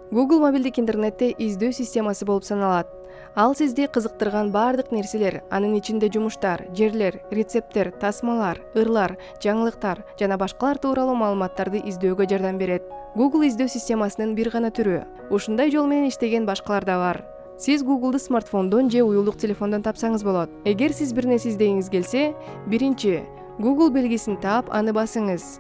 Google мобилдик интернетте издөө системасы болуп саналат. Ал сизди кызыктырган бардык нерселер, анын ичинде жумуштар, жерлер, рецепттер, тасмалар, ырлар, жаңылыктар жана башкалар тууралуу маалыматтарды издөөгө жардам берет. Google издөө системасынын бир гана түрү. Ушундай жол менен иштеген башкалар да бар. Сиз Google'ды смартфондон же уюлдук телефондон тапсаңыз болот. Эгер сиз бир нерсе издегиңиз келсе, биринчи Google белгисин таап, аны басыңыз.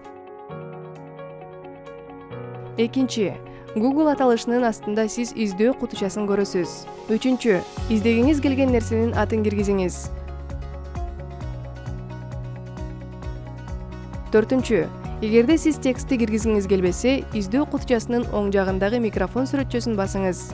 Экинчи, Google аталышынын астында сиз издөө кутучасын көрөсүз. Үчүнчү, издегиңиз келген нерсенин атын киргизиңиз. Төртүнчү, эгерде сиз текстти киргизгиңиз келбесе, издөө кутучасынын оң жагындагы микрофон сүрөтчөсүн басыңыз.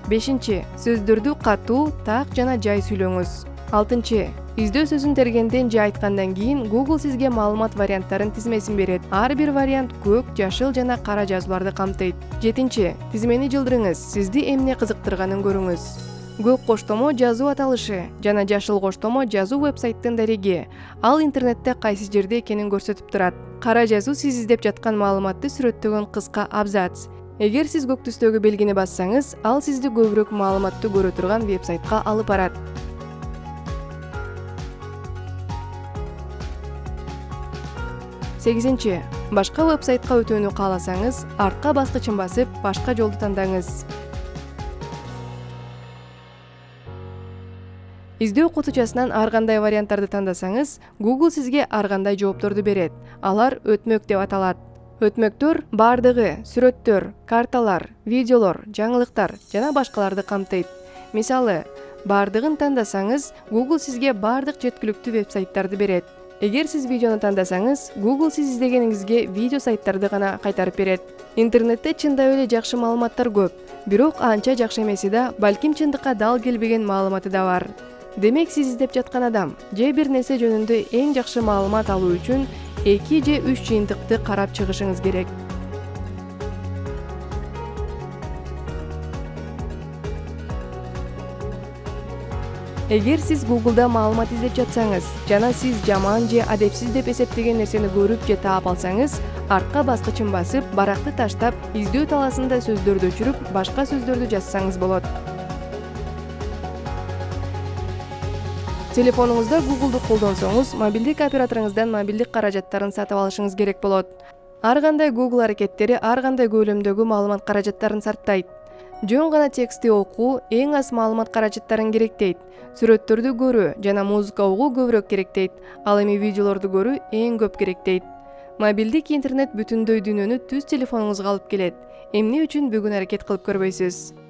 Бешинчи, сөздөрдү катуу, так жана жай сүйлөңүз. Алтынчы, издөө сөзүн тергенден же айткандан кийин Google сизге маалымат варианттарын тизмесин берет. Ар бир вариант көк, жашыл жана кара жазууларды камтыйт. Жетинчи, тизмени жылдырыңыз, сизди эмне кызыктырганын көрүңүз. Көк коштомо жазуу аталышы жана жашыл коштомо жазуу вебсайттын дареги. Ал интернетте кайсы жерде экенин көрсөтүп турат. Кара жазуу сиз издеп жаткан маалыматты сүрөттөгөн кыска абзац. Эгер сиз көк түстөгү белгини бассаңыз, ал сизди көбүрөөк маалыматты көрө турган вебсайтка алып барат. Сегизинчи, башка вебсайтка өтүүнү кааласаңыз, артка баскычын басып, башка жолду тандаңыз. Издөө кутучасынан ар кандай варианттарды тандасаңыз, Google сизге ар кандай жоопторду берет. Алар өтмөк деп аталат. Өтмөктөр бардыгы сүрөттөр, карталар, видеолор, жаңылыктар жана башкаларды камтыйт. Мисалы, бардыгын тандасаңыз, Google сизге бардык жеткиликтүү вебсайттарды берет. Эгер сиз видеону тандасаңыз, Google сиз издегениңизге видео сайттарды гана кайтарып берет. Интернетте чындап эле жакшы маалыматтар көп, бирок анча жакшы эмеси да, балким чындыкка дал келбеген маалыматы да бар. Демек, сиз издеп жаткан адам же бир нерсе жөнүндө эң жакшы маалымат алуу үчүн 2 же 3 жыйынтыкты карап чыгышыңыз керек. Эгер сиз Google'да маалымат издеп жатсаңыз жана сиз жаман же адепсиз деп эсептеген нерсени көрүп же таап алсаңыз, артка баскычын басып, баракты таштап, издөө таласында сөздөрдү өчүрүп, башка сөздөрдү жазсаңыз болот. Телефонуңузда Google'ду колдонсоңуз, мобилдик операторуңуздан мобилдик каражаттарын сатып алышыңыз керек болот. Ар кандай Google аракеттери ар кандай көлөмдөгү маалымат каражаттарын сарптайт. Жөн гана текстти окуу эң аз маалымат каражаттарын керектейт. Сүрөттөрдү көрүү жана музыка угуу көбүрөөк керектейт. Ал эми видеолорду көрүү эң көп керектейт. Мобилдик интернет бүтүндөй дүйнөнү түз телефонуңузга алып келет. Эмне үчүн бүгүн аракет кылып көрбөйсүз?